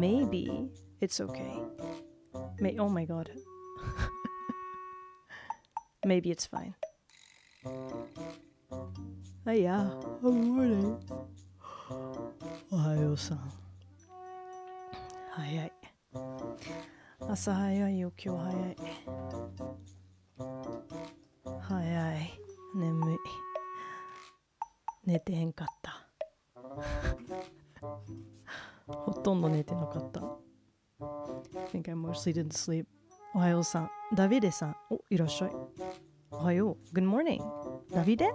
maybe it's okay. Oh my god. Maybe it's fine. Yeah, good morning. おはようさん。早い。朝早いよ、今日早い。早い。眠い。寝てへんかった。ほとんど寝てなかった。I think I mostly didn't sleep. おはようさん。ダビデさん。お、いらっしゃい。おはよう。Good morning. ダビデ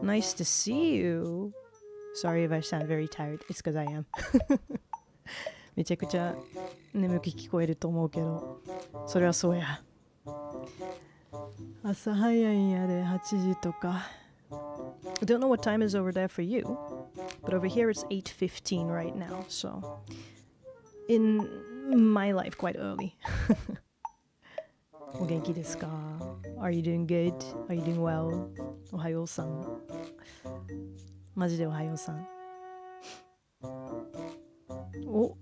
Nice to see you. Sorry if I sound very tired. It's because I am. めちゃくちゃ眠く聞こえると思うけど、それはそうや。朝早いんやで、8時とか。I don't know what time is over there for you, but over here it's 8:15 right now, so in my life quite early. お元気ですか？ Are you doing good? Are you doing well? おはようさん。マジでおはようさん。お、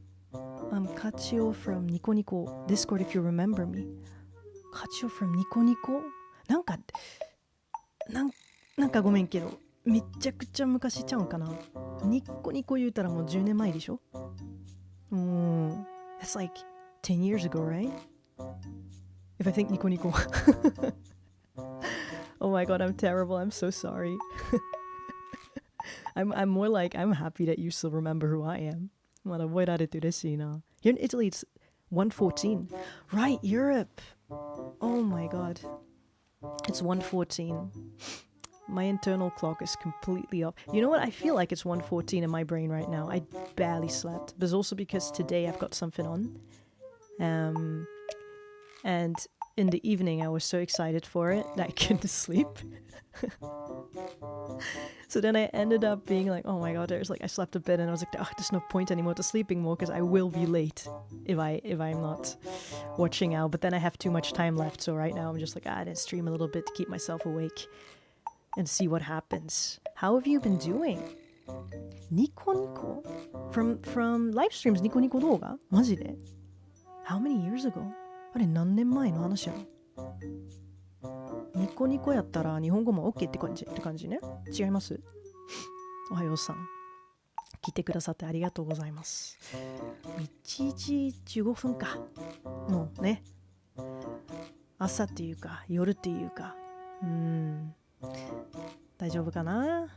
I'm Kachio from Nico Nico Discord if you remember me. Kachio from Nico Nico? なんかごめんけど、めちゃくちゃ昔ちゃうんかな。ニコニコ言うたらもう10年前でしょ。That's like 10 years ago, right? If I think Nico Nico. Oh my god, I'm terrible. I'm so sorry. I'm more like, I'm happy that you still remember who I am. まだ覚えられて嬉しいな。Here in Italy, it's 1:14. Right, Europe. Oh my god. It's 1:14. My internal clock is completely off. You know what? I feel like it's 1:14 in my brain right now. I barely slept. But it's also because today I've got something on. And in the evening I was so excited for it that I couldn't sleep. So then I ended up being like, oh my god, I slept a bit and I was like, oh, there's no point anymore to sleeping more because I will be late if I'm not watching out. But then I have too much time left. So right now I'm just like, I didn't stream a little bit to keep myself awake.And see what happens. How have you been doing? Nico Nico? From live streams Nico Nico 動画？マジで？ How many years ago? あれ何年前の話やの？ニコニコやったら日本語も OK って感じね。違います？おはようさん。聞いてくださってありがとうございます。1時15分か。もうね。朝っていうか夜っていうか。大丈夫かな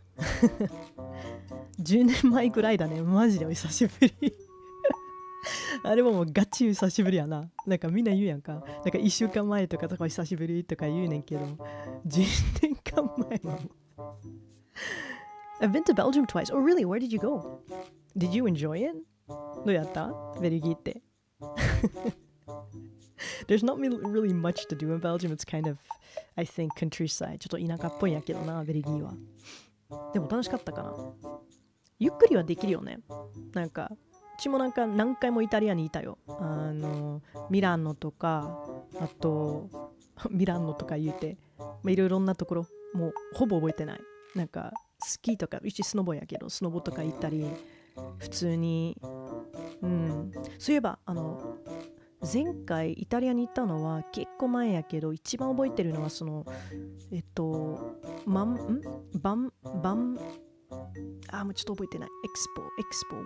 10年前ぐらいだね。マジでお久しぶりあれもうガチ久しぶりやな。なんかみんな言うやんか。なんか1週間前とか久しぶりとか言うねんけど、10年間前はもうI've been to Belgium twice. Oh really? Where did you go? Did you enjoy it? どうやった？ベルギーってThere's not really much to do in Belgium. It's kind of, I think, countryside. ちょっと田舎っぽいんやけどな、ベルギーは。でも楽しかったかな。ゆっくりはできるよね。なんか、うちもなんか何回もイタリアにいたよ。ミラノとか、あと、ミラノとか言うて、いろいろなところ、もうほぼ覚えてない。なんか、スキーとか、うちスノボやけど、スノボとか行ったり、普通に、そういえば、前回イタリアに行ったのは結構前やけど、一番覚えてるのはそのもうちょっと覚えてない。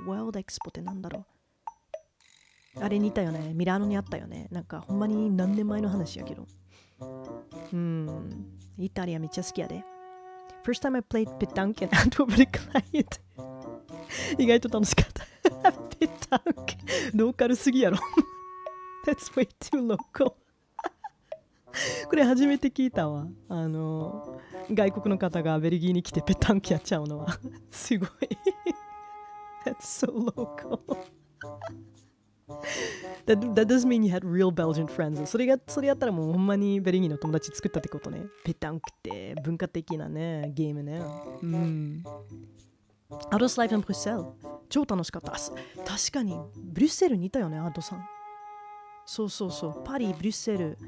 ワールドエクスポってなんだろう。あれにいたよね。ミラノにあったよね。なんかほんまに何年前の話やけど。イタリアめっちゃ好きやで。First time I played Petanque in Vtuberuprising 意外と楽しかったペタンクローカルすぎやろThat's way too local これ初めて聞いたわ。外国の方がベルギーに来てペタンキやっちゃうのはすごいThat's so local that doesn't mean you had real Belgian friends. それやったらもうほんまにベルギーの友達作ったってことね。ペタンクって文化的なねゲームね。アドスライブのブリュッセル超楽しかった。確かにブリュッセルにいたよね、アドさん。そうパリ、ブリュッセル、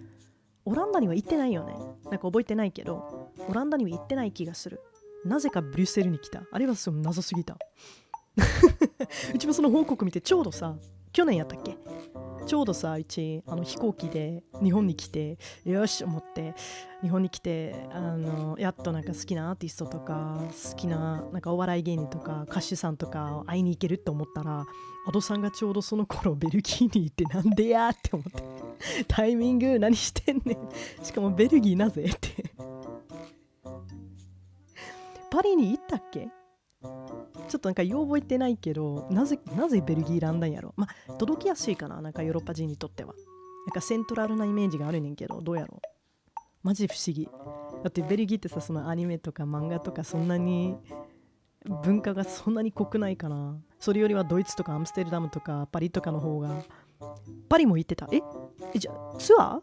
オランダには行ってないよね。なんか覚えてないけどオランダには行ってない気がする。なぜかブリュッセルに来た。あれはすごい謎すぎた。うちもその報告見て、ちょうどさ、去年やったっけ、ちょうどさ、うち飛行機で日本に来て、よし思って日本に来て、やっとなんか好きなアーティストとか好きななんかお笑い芸人とか歌手さんとか会いに行けるって思ったら、アドさんがちょうどその頃ベルギーに行って、なんでやって思って、タイミング何してんねん、しかもベルギーなぜってパリに行ったっけ、ちょっとなんかよう覚えてないけど、なぜベルギー選んだんやろ。まあ届きやすいかな、なんかヨーロッパ人にとっては。なんかセントラルなイメージがあるねんけど、どうやろう。マジ不思議。だってベルギーってさ、そのアニメとか漫画とかそんなに文化がそんなに濃くないかな。それよりはドイツとかアムステルダムとかパリとかの方が。パリも行ってた。じゃあツア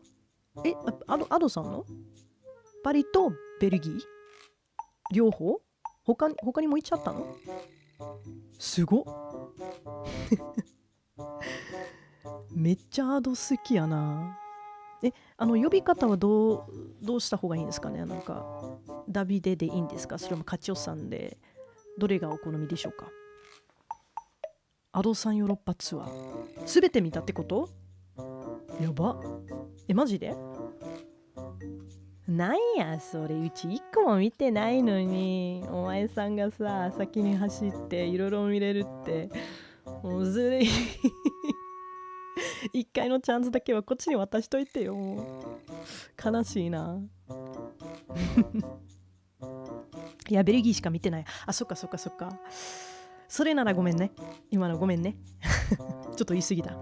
ーアドさんのパリとベルギー両方他にも行っちゃったの？すごっめっちゃアド好きやな。呼び方はどうした方がいいんですかね。なんかダビデでいいんですか、それもカチョさんで、どれがお好みでしょうか。アドさんヨーロッパツアーすべて見たってこと？やば。マジで？なんやそれ、うち一個も見てないのに、お前さんがさ先に走っていろいろ見れるってもうずるい一回のチャンスだけはこっちに渡しといてよ。悲しいないやベルギーしか見てない。あ、そっか。それならごめんね、今のごめんねちょっと言い過ぎだ。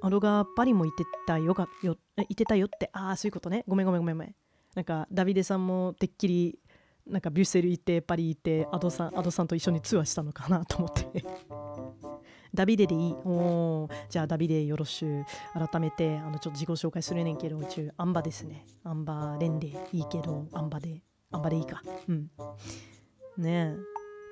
アドがパリも行ってたよって、ああそういうことね。ごめん。なんかダビデさんもてっきりなんかビュッセル行ってパリ行ってアドさんと一緒にツアーしたのかなと思ってダビデでいい。じゃあダビデよろしゅう。改めてちょっと自己紹介するねんけど、うちアンバですね。アンバレンでいいけど、アンバでいいか。ねえ、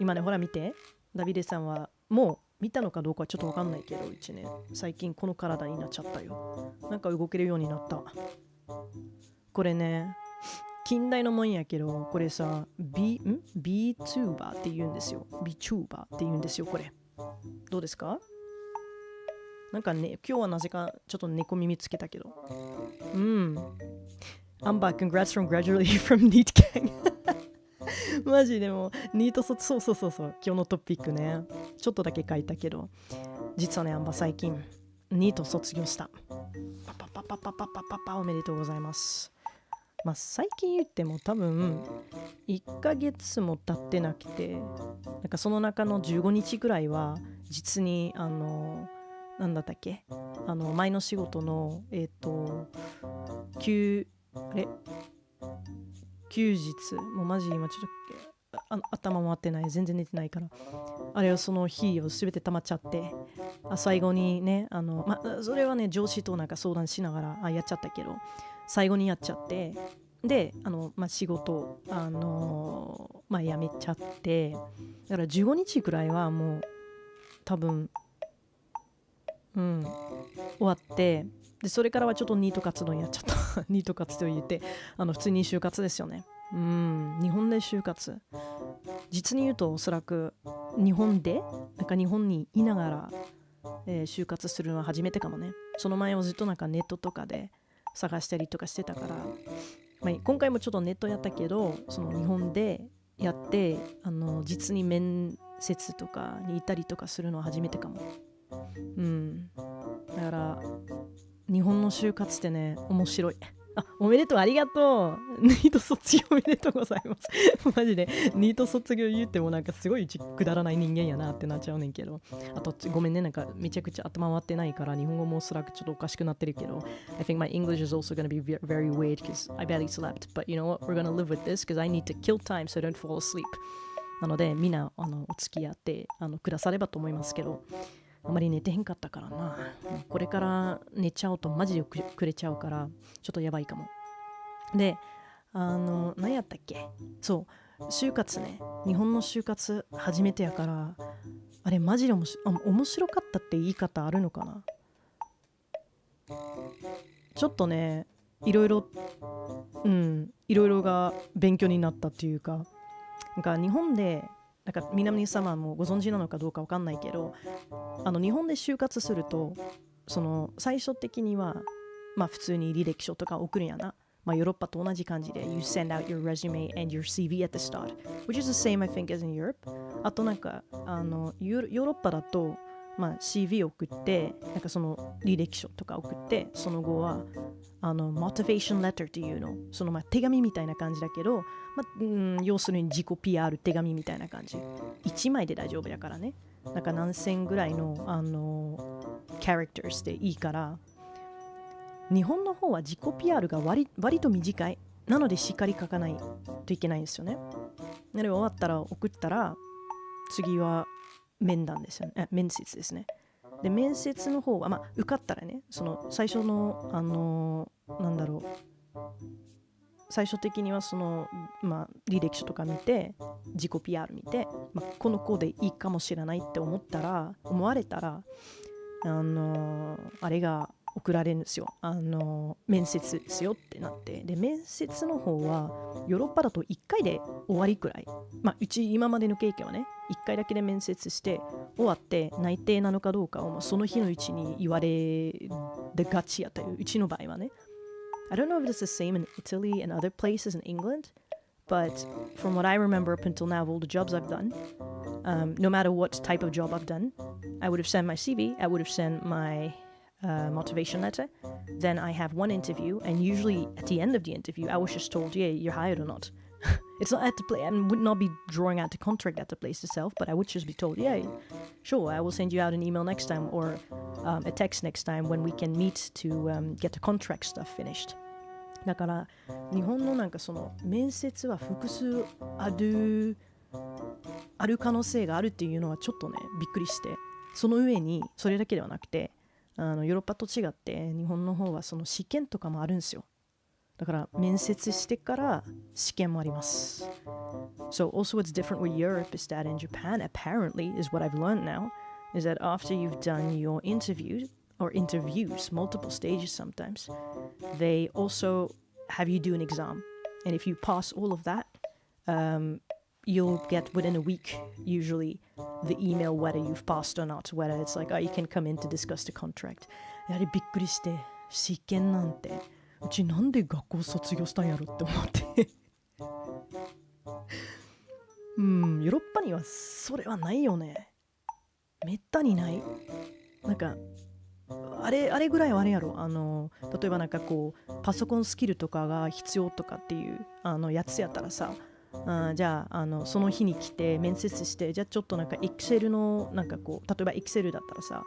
今ねほら見て、ダビデさんはもう見たのかどうかはちょっと分かんないけど、うちね最近この体になっちゃったよ。なんか動けるようになった。これね近代のもんやけど、これさ Vtuber って言うんですよ。Vtuber って言うんですよ。これどうですか？なんかね、今日はなぜかちょっと猫耳つけたけど。Anba, congrats from gradually from NEET gang マジでもニート卒、そう今日のトピックねちょっとだけ書いたけど、実はねアンバ最近ニート卒業した。パおめでとうございます。まあ最近言っても多分1ヶ月も経ってなくて、なんかその中の15日ぐらいは実になんだったっけ、前の仕事の休日、もうマジ今ちょっと頭回ってない、全然寝てないから、あれをその日を全て溜まっちゃって、最後にねそれはね上司となんか相談しながらやっちゃったけど、最後にやっちゃって、で仕事辞めちゃって、だから15日くらいはもう多分終わって、でそれからはちょっとニート活動やっちゃったニート活動言って普通に就活ですよね。日本で就活、実に言うとおそらく日本でなんか日本にいながら、就活するのは初めてかもね。その前はずっとなんかネットとかで探したりとかしてたから、今回もちょっとネットやったけど、その日本でやって実に面接とかにいたりとかするのは初めてかも。だから日本の就活ってね面白い。おめでとう、ありがとう。ニート卒業おめでとうございますマジでニート卒業言ってもなんかすごいうちくだらない人間やなってなっちゃうねんけど、あとごめんね、なんかめちゃくちゃ頭回ってないから日本語もおそらくちょっとおかしくなってるけど、 I think my English is also gonna be very weird because I barely slept, but you know what, we're gonna live with this because I need to kill time so I don't fall asleep. なのでみんなお付き合ってくださればと思いますけど、あまり寝てへんかったからな。これから寝ちゃうとマジでくれちゃうからちょっとやばいかも。で何やったっけ、そう就活ね、日本の就活初めてやから、あれマジで面白かったって言い方あるのかな。ちょっとねいろいろが勉強になったっていうか、なんか日本でなんか皆様もご存知なのかどうかわかんないけど、日本で就活すると、その最初的には、まあ普通に履歴書とか送るんやな。まあヨーロッパと同じ感じで、You send out your resume and your CV at the start, which is the same I think as in Europe. あとなんか、ヨーロッパだと、まあ CV 送って、なんかその履歴書とか送って、その後は、motivation letter っていうの、そのまあ手紙みたいな感じだけど、まあ要するに自己 PR 手紙みたいな感じ。1枚で大丈夫だからね。なんか何千ぐらいの、characters でいいから、日本の方は自己 PR が割と短い。なのでしっかり書かないといけないんですよね。なので終わったら送ったら、次は面談ですよね。面接ですね。で、面接の方は、まあ、受かったらね、その最初の、なんだろう。最初的にはその、まあ、履歴書とか見て、自己 PR 見て、まあ、この子でいいかもしれないって思われたら、あれが送られるんですよ。面接ですよってなって。で、面接の方は、ヨーロッパだと1回で終わりくらい。まあ、うち今までの経験はね、1回だけで面接して終わって内定なのかどうかをその日のうちに言われでがちやったよ。うちの場合はね。I don't know if it's the same in Italy and other places in England, but from what I remember up until now of all the jobs I've done, no matter what type of job I've done, I would have sent my CV, I would have sent my motivation letter. Then I have one interview, and usually at the end of the interview, I was just told, yeah, you're hired or not. It's not at the place, I would not be drawing out the contract at the place itself, but I would just be told, yeah, sure, I will send you out an email next time or a text next time when we can meet to get the contract stuff finished. だから日本のなんかその面接は複数ある可能性があるっていうのはちょっとねびっくりして、その上にそれだけではなくてヨーロッパと違って日本の方はその試験とかもあるんですよ。だから面接してから試験もあります。So also what's different with Europe is that in Japan apparently is what I've learned now is that after you've done your interviews multiple stages sometimes, they also have you do an exam, and if you pass all of that, you'll get within a week usually the email whether you've passed or not, whether it's like, oh, you can come in to discuss the contract. やはりびっくりして試験なんてうちなんで学校卒業したんやろって思ってヨーロッパにはそれはないよね。めったにない。なんかあれぐらいはあれやろ。例えばなんかこうパソコンスキルとかが必要とかっていうやつやったらさ、じゃあその日に来て面接して、じゃあちょっとなんか Excel のなんかこう例えば Excel だったらさ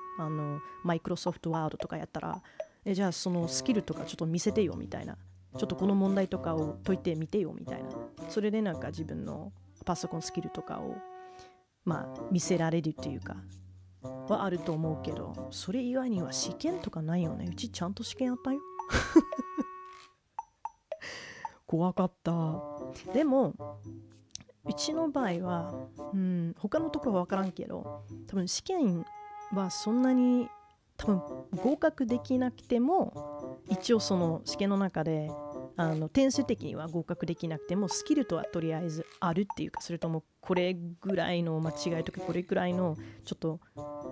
マイクロソフトワードとかやったらじゃあそのスキルとかちょっと見せてよみたいな、ちょっとこの問題とかを解いてみてよみたいな、それでなんか自分のパソコンスキルとかをまあ見せられるっていうかはあると思うけど、それ以外には試験とかないよね。うちちゃんと試験あったよ怖かった。でもうちの場合は、他のところは分からんけど、多分試験はそんなに多分合格できなくても一応その試験の中で点数的には合格できなくてもスキルとはとりあえずあるっていうか、それともこれぐらいの間違いとかこれぐらいのちょっと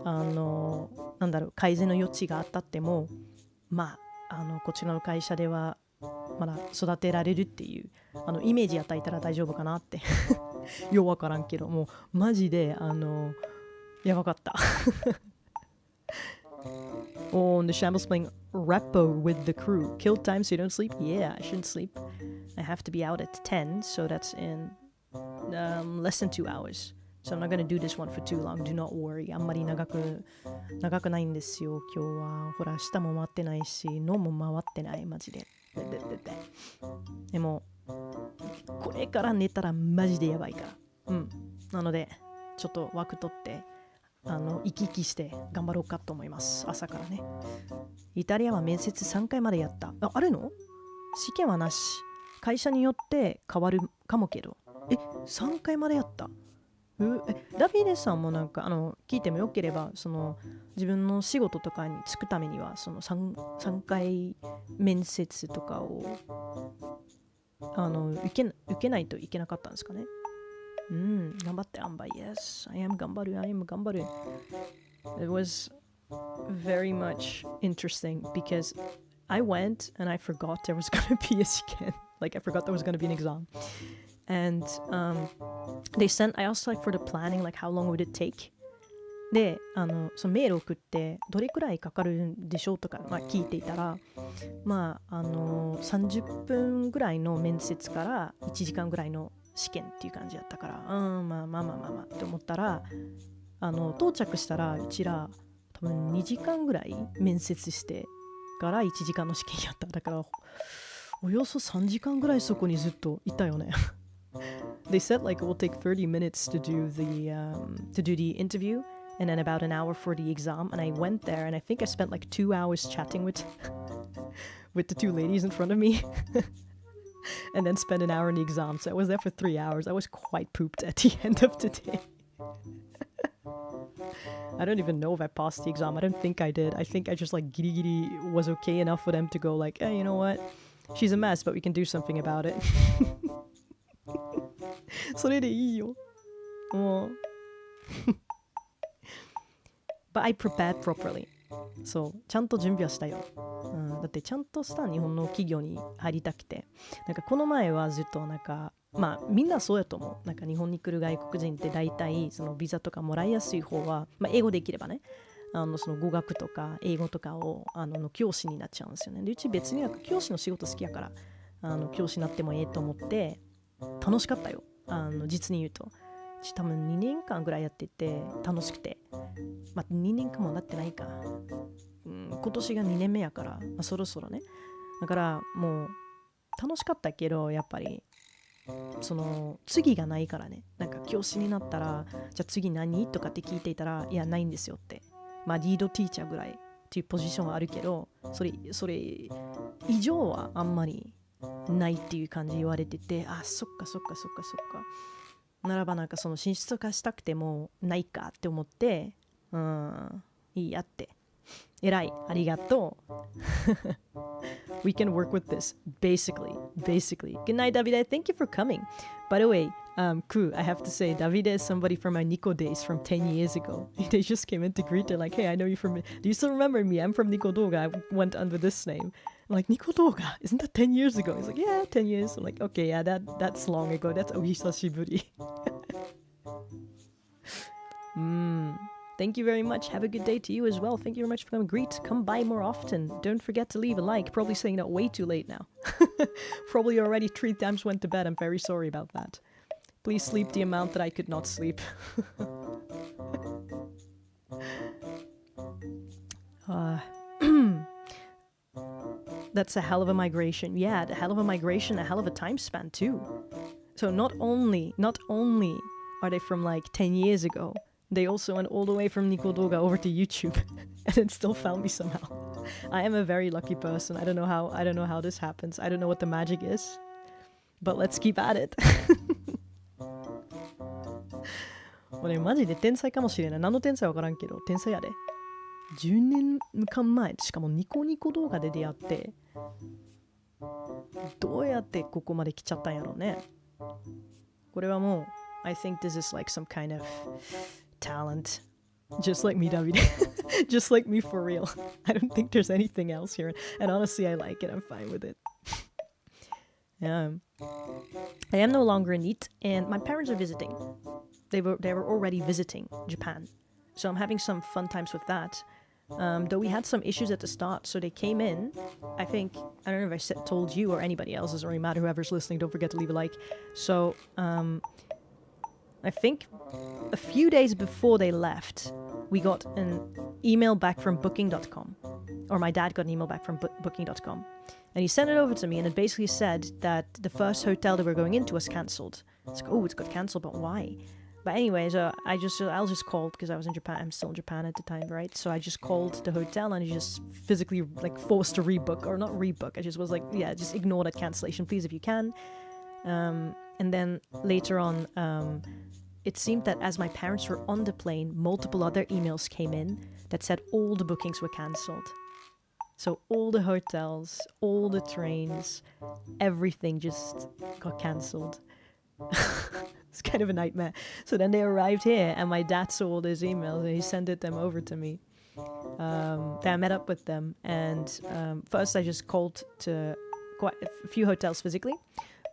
なんだろう改善の余地があったってもまあこちらの会社ではまだ育てられるっていうイメージ与えたら大丈夫かなってようわからんけど、もうマジでやばかったOh, and the Shambles playing Repo with the crew. Kill time so you don't sleep? Yeah, I shouldn't sleep. I have to be out at 10, so that's in less than 2 hours. So I'm not going to do this one for too long. Do not worry. あんまり長くないんですよ、今日は。ほら、下も回ってないし、脳も回ってない、マジで。でも、これから寝たらマジでやばいから。なので、ちょっと枠取って、生き生きして頑張ろうかと思います。朝からね。イタリアは面接3回までやった。あるの？試験はなし。会社によって変わるかもけど。3回までやった。ダビデさんもなんか聞いてもよければその自分の仕事とかに就くためにはその 3回面接とかを受けないといけなかったんですかね。頑張って、Anba. Yes, I am 頑張る。It was very much interesting because I went and I forgot there was going to be a scan. Like, I forgot there was going to be an exam. And I asked like for the planning, like how long would it take? で、そのメールを送ってどれくらいかかるんでしょうとか、聞いていたら、30分ぐらいの面接から1時間ぐらいの試験っていう感じだったから、まあって思ったら、到着したらうちら多分2時間ぐらい面接してから1時間の試験やった。だからおよそ3時間ぐらいそこにずっといたよね。They said like it will take 30 minutes to do the interview and then about an hour for the exam. And I went there and I think I spent like 2 hours chatting with the two ladies in front of me. And then spent an hour in the exam. So I was there for 3 hours. I was quite pooped at the end of the day. I don't even know if I passed the exam. I don't think I did. I think I just like giri was okay enough for them to go like, hey, you know what? She's a mess, but we can do something about it. それでいいよ。もう。But I prepared properly. そう、ちゃんと準備はしたよ。だってちゃんとした日本の企業に入りたくて。なんかこの前はずっとなんか、みんなそうやと思う。なんか日本に来る外国人って大体そのビザとかもらいやすい方は、英語できればね、その語学とか英語とかをの教師になっちゃうんですよね。でうち別になんか教師の仕事好きやから教師になってもええと思って楽しかったよ。実に言うと多分2年間ぐらいやってて楽しくて、2年間もなってないか、今年が2年目やから、そろそろね。だからもう楽しかったけどやっぱりその次がないからね。なんか教師になったらじゃあ次何とかって聞いていたらいやないんですよって、リードティーチャーぐらいっていうポジションはあるけどそれ以上はあんまりないっていう感じ言われてて、そっかならばなんかその進出とかしたくてもないかって思って、いいやって。偉い、ありがとう。We can work with this. Basically. Good night, Davide. Thank you for coming. By the way, Ku, I have to say, Davide is somebody from my Nico days from 10 years ago. They just came in to greet. They're like, hey, I know you from... Do you still remember me? I'm from Nico Doga. I went under this name. I'm like, Nico Doga? Isn't that 10 years ago? He's like, yeah, 10 years. I'm like, okay, yeah, that's long ago. That's ohisashiburi. Thank you very much. Have a good day to you as well. Thank you very much for coming. Greet. Come by more often. Don't forget to leave a like. Probably saying that way too late now. Probably already 3 times went to bed. I'm very sorry about that. Please sleep the amount that I could not sleep. That's a hell of a migration. Yeah, a hell of a migration, a hell of a time span too. So not only are they from like 10 years ago, they also went all the way from Nico Doga over to YouTube and then still found me somehow. I am a very lucky person. I don't know how this happens. I don't know what the magic is. But let's keep at it. 俺マジで天才かもしれない。何の天才わからんけど天才やで。10年間前、しかもニコニコ動画で出会って、どうやってここまで来ちゃったんやろうね。これはもう I think this is like some kind of talent. Just like me, Davide. Just like me for real. I don't think there's anything else here. And honestly, I like it. I'm fine with it. I am no longer in NEET, and my parents are visiting. They were already visiting Japan. So I'm having some fun times with that. Though we had some issues at the start, so they came in. I don't know if I told you or anybody else, it doesn't really matter, whoever's listening, don't forget to leave a like. So, I think a few days before they left, we got an email back from booking.com. Or my dad got an email back from booking.com. And he sent it over to me, and it basically said that the first hotel that we're going into was cancelled. It's like, oh, it's got cancelled, but why? But anyways, I just called because I was in Japan. I'm still in Japan at the time, right? So I just called the hotel and I just physically like forced to rebook, or not rebook. I just was like, yeah, just ignore that cancellation, please, if you can. And then later on, it seemed that as my parents were on the plane, multiple other emails came in that said all the bookings were cancelled. So all the hotels, all the trains, everything just got cancelled. It's kind of a nightmare. So then they arrived here, and my dad saw all those emails, and he sent them over to me. Then I met up with them, and first I just called to quite a few hotels physically,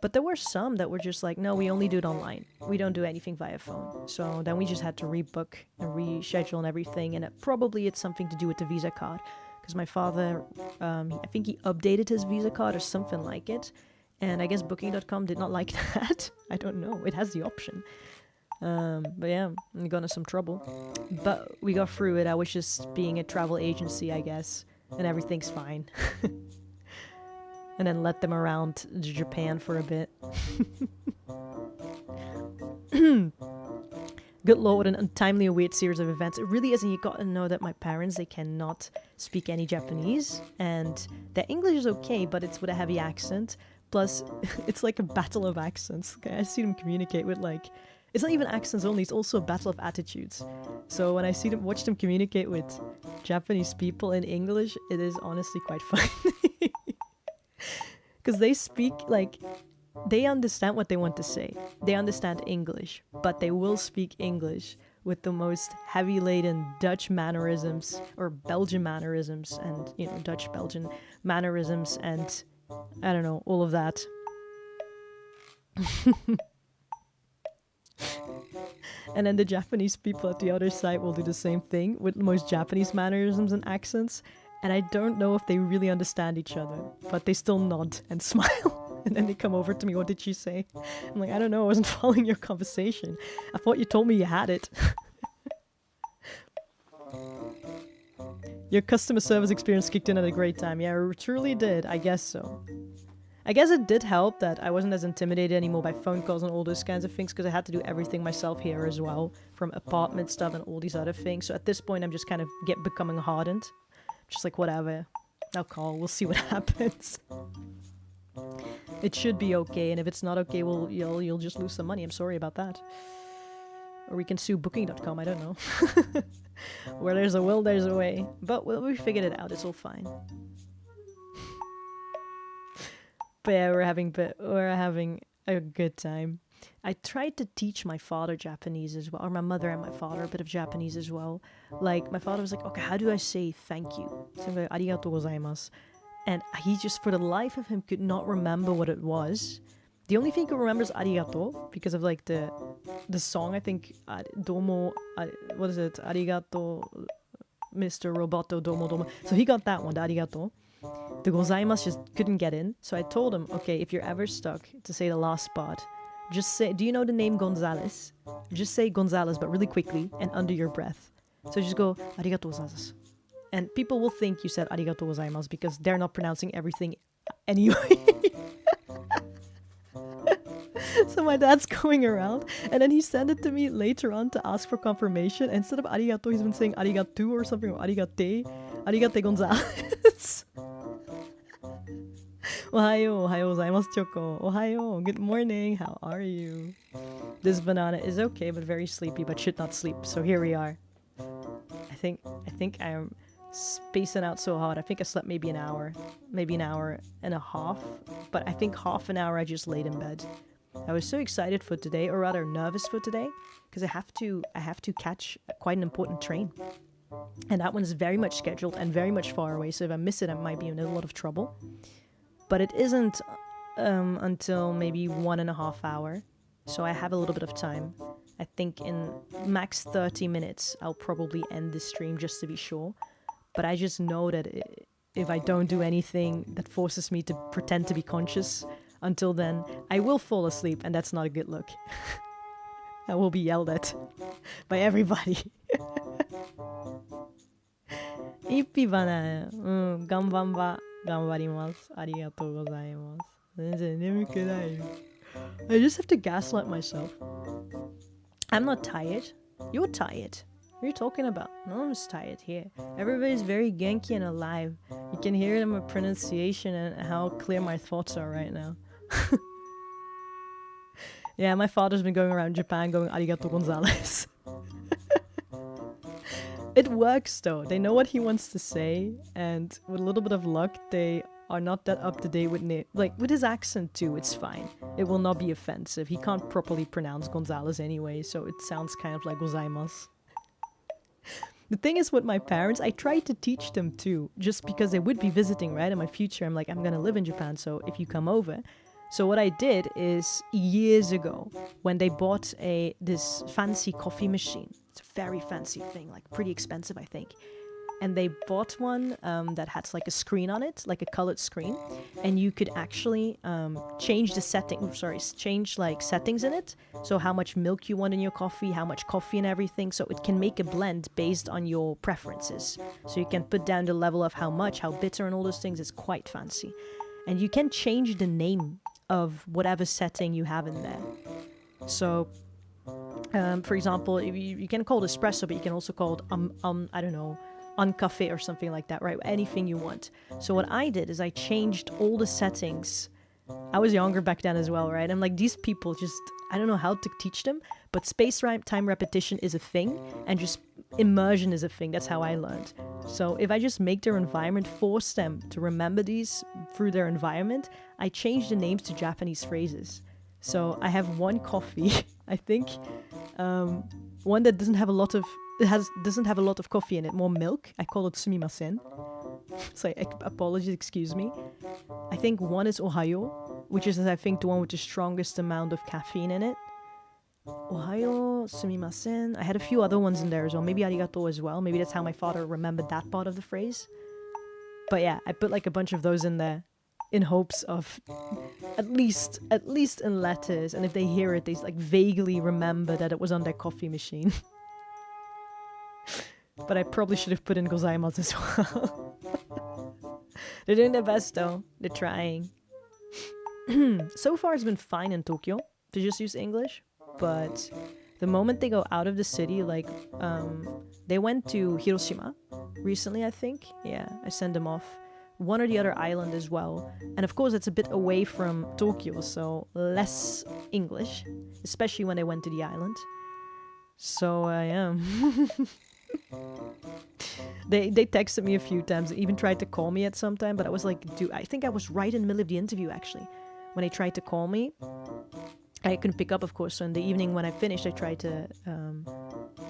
but there were some that were just like, no, we only do it online. We don't do anything via phone. So then we just had to rebook and reschedule and everything, and probably it's something to do with the Visa card, because my father, I think he updated his Visa card or something like it, and I guess Booking.com did not like that. I don't know. It has the option. But yeah, we got into some trouble. But we got through it. I was just being a travel agency, I guess. And everything's fine. And then let them around Japan for a bit. Good lord, what an untimely and weird series of events. It really is, and you gotta know that my parents, they cannot speak any Japanese. And their English is okay, but it's with a heavy accent. Plus, it's like a battle of accents. Okay, I see them communicate with like... It's not even accents only, it's also a battle of attitudes. So when I watch them communicate with Japanese people in English, it is honestly quite funny. Because they speak, like, they understand what they want to say. They understand English, but they will speak English with the most heavy-laden Dutch mannerisms, or Belgian mannerisms, and, you know, Dutch-Belgian mannerisms, and, I don't know, all of that. And then the Japanese people at the other side will do the same thing with the most Japanese mannerisms and accents. And I don't know if they really understand each other, but they still nod and smile. And then they come over to me, what did she say? I'm like, I don't know, I wasn't following your conversation. I thought you told me you had it. Your customer service experience kicked in at a great time. Yeah, it truly did. I guess so. I guess it did help that I wasn't as intimidated anymore by phone calls and all those kinds of things, because I had to do everything myself here as well, from apartment stuff and all these other things. So at this point, I'm just kind of becoming hardened. Just like, whatever. I'll call. We'll see what happens. It should be okay, and if it's not okay, you'll just lose some money. I'm sorry about that. Or we can sue Booking.com. I don't know. Where there's a will, there's a way. But we figured it out. It's all fine. But yeah, we're having a good time. I tried to teach my father Japanese as well, or my mother and my father a bit of Japanese as well. Like, my father was like, okay, how do I say thank you? So I'm like, arigatou gozaimasu. And he just, for the life of him, could not remember what it was. The only thing he could remember is arigato, because of like the song, I think, domo, what is it? Arigato, Mr. Roboto, domo domo. So he got that one, the arigato. The gozaimasu just couldn't get in. So I told him, okay, if you're ever stuck to say the last part, just say, do you know the name Gonzalez? Just say Gonzalez, but really quickly and under your breath. So just go, arigatou gozaimasu. And people will think you said arigatou gozaimasu because they're not pronouncing everything anyway. So my dad's going around, and then he sent it to me later on to ask for confirmation. And instead of arigato, he's been saying arigatu or something, or arigate Gonzalez. Ohayo gozaimasu, Choco. Ohayo, good morning, how are you? This banana is okay, but very sleepy, but should not sleep. So here we are. I think I am spacing out so hard. I think I slept maybe an hour and a half, but I think half an hour I just laid in bed. I was so excited for today, or rather nervous for today, because I have to catch quite an important train. And that one is very much scheduled and very much far away, so if I miss it, I might be in a lot of trouble. But it isn't until maybe 1.5 hours, so I have a little bit of time. I think in max 30 minutes, I'll probably end this stream just to be sure. But I just know that if I don't do anything that forces me to pretend to be conscious until then, I will fall asleep, and that's not a good look. I will be yelled at by everybody. Ippi bana, ganbanba, ganbarimasu, arigatou gozaimasu. Zenzen nemuku nai. I just have to gaslight myself. I'm not tired. You're tired. What are you talking about? No one's tired here. Everybody's very Genki and alive. You can hear it in my pronunciation and how clear my thoughts are right now. Yeah, my father's been going around Japan going arigato Gonzalez. It works though. They know what he wants to say, and with a little bit of luck, they are not that up to date with like with his accent too. It's fine. It will not be offensive. He can't properly pronounce Gonzalez anyway, so it sounds kind of like gozaimasu. The thing is with my parents, I tried to teach them too, just because they would be visiting, right? In my future, I'm like, I'm gonna live in Japan, so if you come over. So what I did is, years ago, when they bought this fancy coffee machine, it's a very fancy thing, like pretty expensive, I think. And they bought one that had like a screen on it, like a colored screen, and you could actually change the change like settings in it. So how much milk you want in your coffee, how much coffee and everything. So it can make a blend based on your preferences. So you can put down the level of how much, how bitter, and all those things. It's quite fancy. And you can change the name of whatever setting you have in there. So, for example, you can call it espresso, but you can also call it I don't know, uncafe or something like that, right? Anything you want. So what I did is I changed all the settings. I was younger back then as well, right? I'm like, these people just, I don't know how to teach them, but space-time repetition is a thing, and just immersion is a thing. That's how I learned. So if I just make their environment, force them to remember these through their environment, I change the names to Japanese phrases. So I have one coffee, I think, one that doesn't have a lot of coffee in it, more milk. I call it sumimasen. So apologies, excuse me. I think one is Ohayo, which is I think the one with the strongest amount of caffeine in it. Ohayo, sumimasen. I had a few other ones in there as well. Maybe arigato as well. Maybe that's how my father remembered that part of the phrase. But yeah, I put like a bunch of those in there in hopes of at least in letters, and if they hear it, they like vaguely remember that it was on their coffee machine. But I probably should have put in gozaimasu as well. They're doing their best though. They're trying. So far it's been fine in Tokyo to just use English. But the moment they go out of the city, like, they went to Hiroshima recently, I think. Yeah, I sent them off. One or the other island as well. And of course it's a bit away from Tokyo, so less English. Especially when they went to the island. So I am... They texted me a few times. They even tried to call me at some time, but I was like, dude, I think I was right in the middle of the interview actually when they tried to call me. I couldn't pick up, of course, so in the evening when I finished, I tried to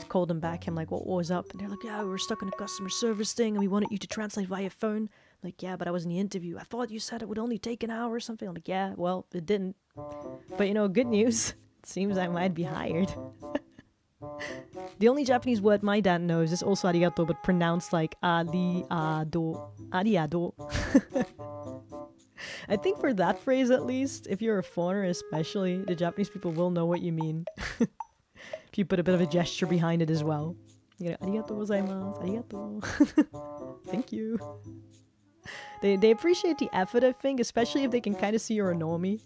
call them back. I'm like, what was up? And they're like, yeah, we were stuck in a customer service thing and we wanted you to translate via phone. I'm like, yeah, but I was in the interview. I thought you said it would only take an hour or something. I'm like, yeah, well, it didn't. But you know, good news. It seems I might be hired. The only Japanese word my dad knows is also arigato, but pronounced like ariado. Ariado. I think for that phrase at least, if you're a foreigner especially, the Japanese people will know what you mean. If you put a bit of a gesture behind it as well. You know, arigato gozaimasu, arigato. Thank you. They appreciate the effort, I think, especially if they can kind of see you're a normie.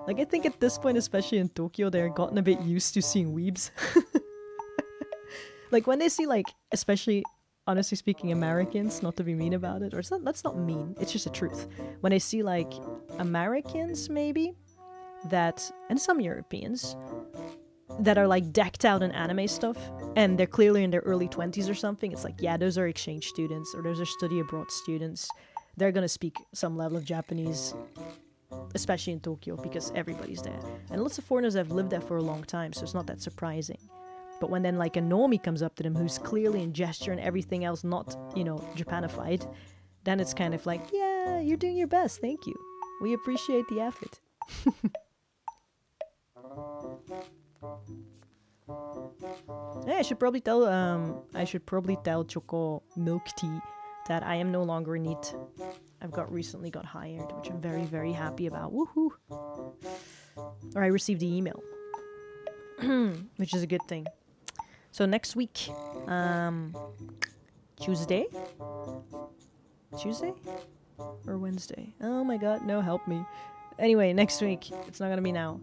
Like, I think at this point, especially in Tokyo, they're gotten a bit used to seeing weebs. Like, when they see, like, especially, honestly speaking, Americans, not to be mean about it, or it's not, that's not mean, it's just the truth. When they see, like, Americans, maybe, that, and some Europeans, that are, like, decked out in anime stuff, and they're clearly in their early 20s or something, it's like, yeah, those are exchange students, or those are study abroad students. They're gonna speak some level of Japanese, especially in Tokyo, because everybody's there. And lots of foreigners have lived there for a long time, so it's not that surprising. But when then like a normie comes up to them who's clearly in gesture and everything else not, you know, Japanified, then it's kind of like, yeah, you're doing your best, thank you. We appreciate the effort. Yeah, I should probably tell Choco Milk Tea that I am no longer NEET. I've recently got hired, which I'm very, very happy about. Woohoo! Or I received the email, which is a good thing. So next week, Tuesday or Wednesday? Oh my god, no, help me. Anyway, next week, it's not gonna be now.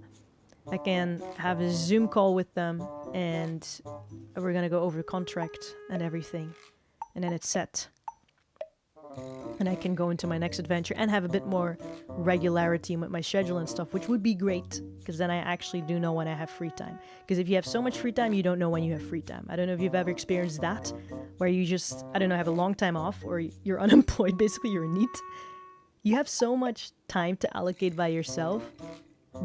I can have a Zoom call with them, and we're gonna go over the contract and everything, and then it's set. And I can go into my next adventure and have a bit more regularity with my schedule and stuff, which would be great, because then I actually do know when I have free time. Because if you have so much free time, you don't know when you have free time. I don't know if you've ever experienced that, where you just, I don't know, have a long time off, or you're unemployed, basically you're in NEET. you have so much time to allocate by yourself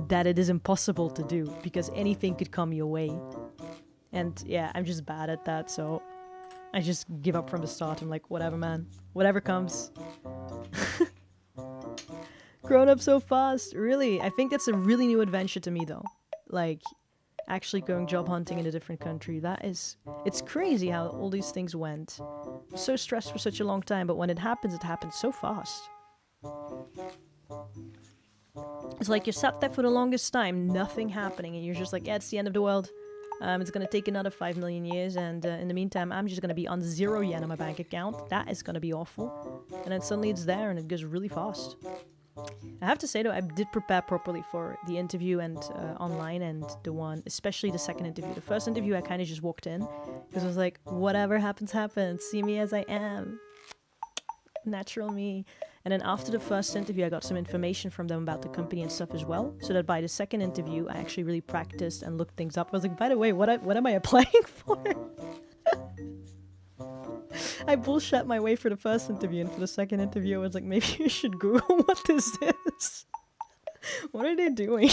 that it is impossible to do because anything could come your way. And yeah, I'm just bad at that, so I just give up from the start. I'm like, whatever, man. Whatever comes. Grown up so fast. Really, I think that's a really new adventure to me, though. Like, actually going job hunting in a different country. It's crazy how all these things went. I'm so stressed for such a long time, but when it happens so fast. It's like you're sat there for the longest time, nothing happening, and you're just like, yeah, it's the end of the world. It's gonna take another 5 million years, and in the meantime, I'm just gonna be on 0 yen on my bank account. That is gonna be awful. And then suddenly it's there, and it goes really fast. I have to say, though, I did prepare properly for the interview and online, and the one, especially the second interview. The first interview, I kind of just walked in, because I was like, whatever happens, happens. See me as I am. Natural me. And then after the first interview, I got some information from them about the company and stuff as well. So that by the second interview, I actually really practiced and looked things up. I was like, by the way, what am I applying for? I bullshit my way for the first interview, and for the second interview, I was like, maybe you should Google what this is. What are they doing?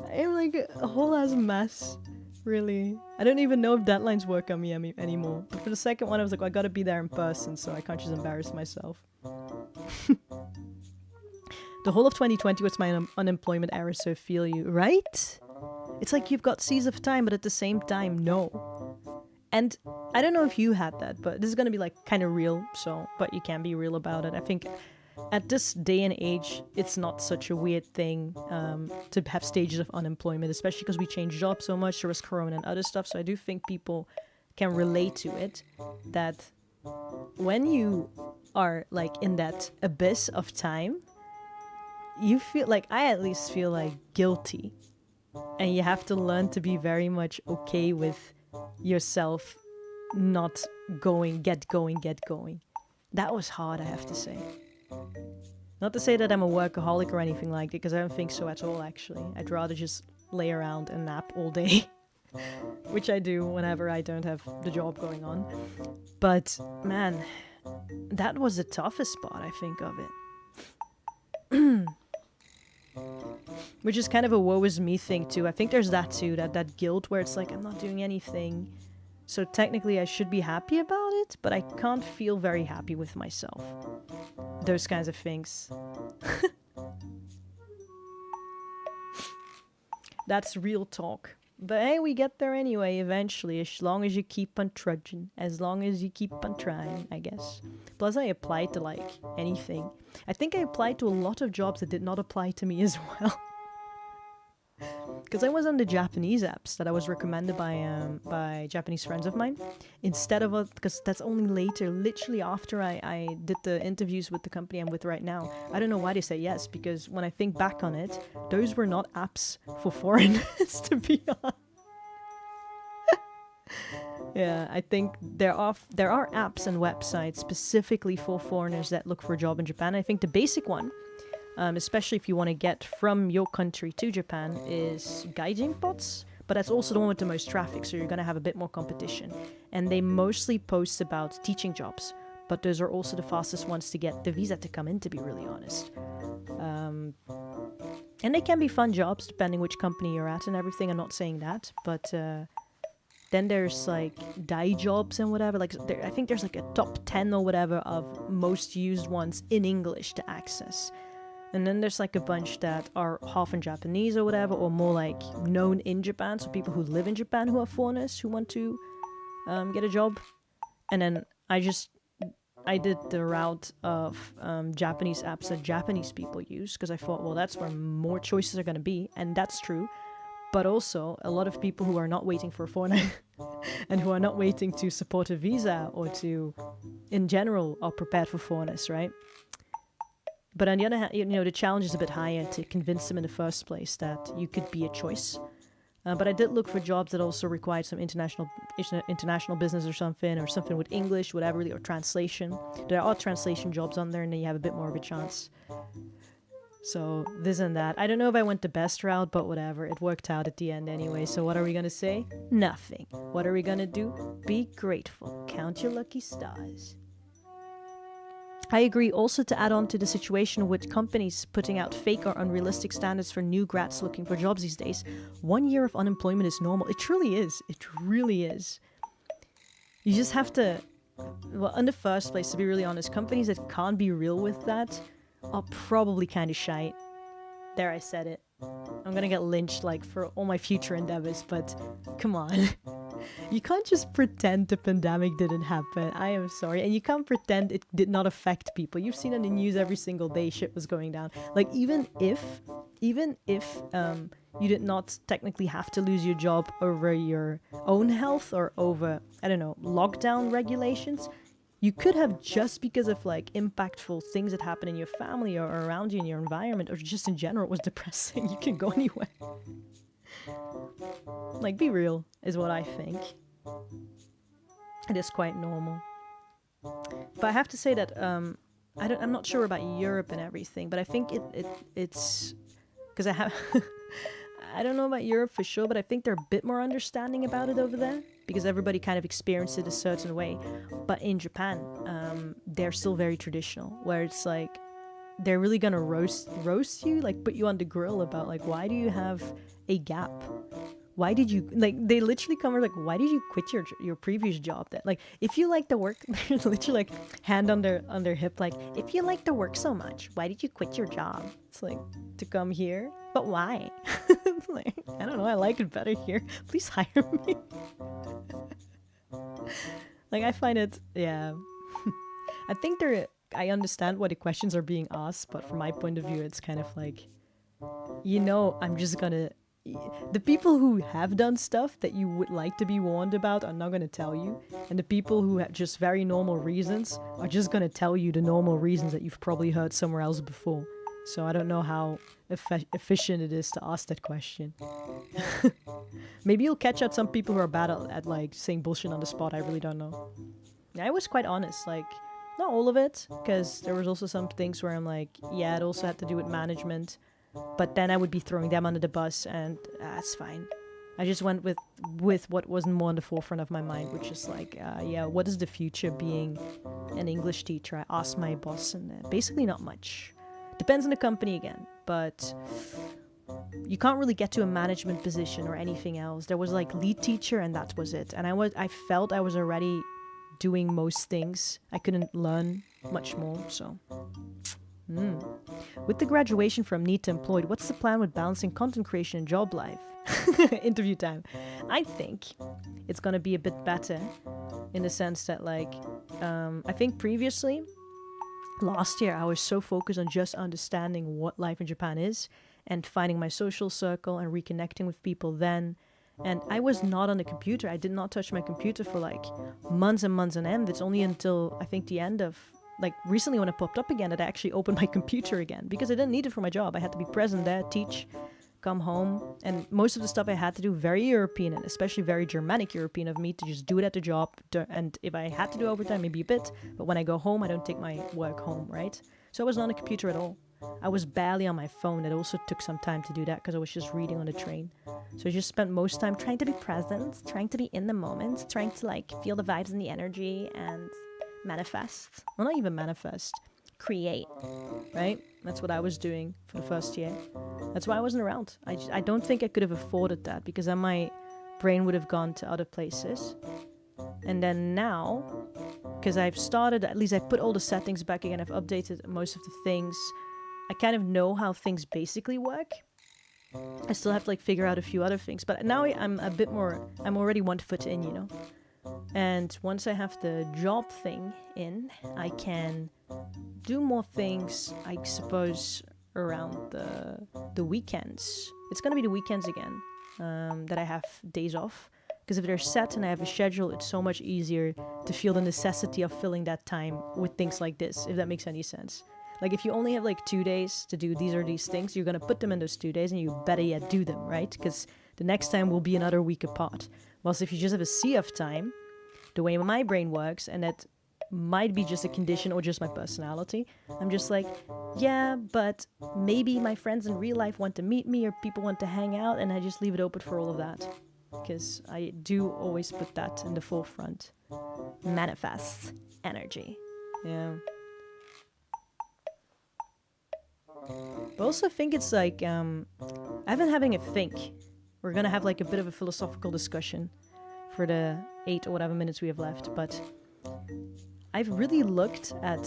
I'm like a whole ass mess. Really. I don't even know if deadlines work on me anymore. But for the second one, I was like, well, I gotta be there in person, so I can't just embarrass myself. The whole of 2020 was my unemployment era, so I feel you. Right? It's like you've got seas of time, but at the same time, no. And I don't know if you had that, but this is gonna be like kind of real, so, but you can be real about it. I think at this day and age, it's not such a weird thing to have stages of unemployment, especially because we change jobs so much. There was Corona and other stuff, so I do think people can relate to it, that when you are like in that abyss of time, you feel like, I at least feel like guilty, and you have to learn to be very much okay with yourself not get going. That was hard, I have to say. Not to say that I'm a workaholic or anything like that, because I don't think so at all, actually. I'd rather just lay around and nap all day, which I do whenever I don't have the job going on. But, man, that was the toughest part, I think, of it. Which is kind of a woe is me thing, too. I think there's that, too, that guilt where it's like, I'm not doing anything. So technically I should be happy about it, but I can't feel very happy with myself. Those kinds of things. That's real talk. But hey, we get there anyway, eventually, as long as you keep on trudging. As long as you keep on trying, I guess. Plus, I applied to, like, anything. I think I applied to a lot of jobs that did not apply to me as well. Because I was on the Japanese apps that I was recommended by Japanese friends of mine. Instead of, because that's only later, literally after I did the interviews with the company I'm with right now. I don't know why they say yes, because when I think back on it, those were not apps for foreigners, to be honest. Yeah, I think there are apps and websites specifically for foreigners that look for a job in Japan. I think the basic one, especially if you want to get from your country to Japan, is Gaijin bots, but that's also the one with the most traffic, so you're going to have a bit more competition. And they mostly post about teaching jobs, but those are also the fastest ones to get the visa to come in, to be really honest. And they can be fun jobs, depending which company you're at and everything. I'm not saying that, but then there's like dai jobs and whatever. Like I think there's like a top 10 or whatever of most used ones in English to access. And then there's like a bunch that are half in Japanese or whatever, or more like known in Japan. So people who live in Japan who are foreigners who want to get a job. And then I did the route of Japanese apps that Japanese people use, because I thought, well, that's where more choices are going to be. And that's true. But also a lot of people who are not waiting for a foreigner and who are not waiting to support a visa or to, in general, are prepared for foreigners, right? But on the other hand, you know, the challenge is a bit higher to convince them in the first place that you could be a choice. But I did look for jobs that also required some international business or something with English, whatever, or translation. There are translation jobs on there, and then you have a bit more of a chance. So this and that. I don't know if I went the best route, but whatever. It worked out at the end anyway. So what are we going to say? Nothing. What are we going to do? Be grateful. Count your lucky stars. I agree. Also, to add on to the situation with companies putting out fake or unrealistic standards for new grads looking for jobs these days, 1 year of unemployment is normal. It truly is. It really is. You just have to... Well, in the first place, to be really honest, companies that can't be real with that are probably kind of shite. There, I said it. I'm gonna get lynched, like, for all my future endeavors, but come on. You can't just pretend the pandemic didn't happen. I am sorry. And you can't pretend it did not affect people. You've seen on the news every single day shit was going down. Like, even if you did not technically have to lose your job over your own health or over, I don't know, lockdown regulations, you could have, just because of like impactful things that happen in your family or around you in your environment, or just in general, it was depressing. You can go anywhere. Like, be real is what I think. It is quite normal. But I have to say that I'm not sure about Europe and everything, but I think it's because I don't know about Europe for sure, but I think they're a bit more understanding about it over there, because everybody kind of experienced it a certain way. But in Japan, they're still very traditional, where it's like they're really gonna roast you, like put you on the grill about like, why do you have a gap? Why did you, like, they literally come like, why did you quit your previous job then? Like, if you like the work, there's literally like hand on their hip, like, if you like the work so much, why did you quit your job? It's like, to come here, but why? It's like, I don't know, I like it better here. Please hire me. Like, I find it, yeah. I think I understand why the questions are being asked, but from my point of view, it's kind of like, you know, I'm just gonna... The people who have done stuff that you would like to be warned about are not going to tell you. And the people who have just very normal reasons are just going to tell you the normal reasons that you've probably heard somewhere else before. So I don't know how efficient it is to ask that question. Maybe you'll catch out some people who are bad at like saying bullshit on the spot. I really don't know. I was quite honest, like, not all of it, because there was also some things where I'm like, yeah, it also had to do with management. But then I would be throwing them under the bus, and that's fine. I just went with what was more on the forefront of my mind, which is like, yeah, what is the future being an English teacher? I asked my boss, and basically not much. Depends on the company again, but you can't really get to a management position or anything else. There was like lead teacher, and that was it. And I felt I was already doing most things. I couldn't learn much more, so... With the graduation from NEET to employed, what's the plan with balancing content creation and job life? Interview time. I think it's gonna be a bit better in the sense that, like, I think previously, last year, I was so focused on just understanding what life in Japan is and finding my social circle and reconnecting with people then. And I was not on the computer. I did not touch my computer for like months and months on end. It's only until I think the end of, like, recently when it popped up again that I actually opened my computer again, because I didn't need it for my job. I had to be present there, teach, come home, and most of the stuff I had to do very European, and especially very Germanic European of me, to just do it at the job. And if I had to do overtime, maybe a bit, but when I go home, I don't take my work home, right? So I was not on a computer at all. I was barely on my phone. It also took some time to do that because I was just reading on the train. So I just spent most time trying to be present, trying to be in the moment, trying to like feel the vibes and the energy and manifest. Well, not even manifest. Create. Right? That's what I was doing for the first year. That's why I wasn't around. I don't think I could have afforded that, because then my brain would have gone to other places. And then now, because I've started, at least I put all the settings back again, I've updated most of the things. I kind of know how things basically work. I still have to like figure out a few other things, but now I'm a bit more, I'm already 1 foot in, you know. And once I have the job thing in, I can do more things, I suppose, around the weekends. It's gonna be the weekends again, that I have days off. Because if they're set and I have a schedule, it's so much easier to feel the necessity of filling that time with things like this, if that makes any sense. Like, if you only have like 2 days to do these or these things, you're gonna put them in those 2 days and you better yet do them, right? Because the next time will be another week apart. Whilst if you just have a sea of time, the way my brain works, and that might be just a condition or just my personality, I'm just like, yeah, but maybe my friends in real life want to meet me or people want to hang out, and I just leave it open for all of that. Because I do always put that in the forefront. Manifest energy. Yeah. But I also think it's like, I've been having a think. We're gonna have like a bit of a philosophical discussion for the 8 or whatever minutes we have left, but I've really looked at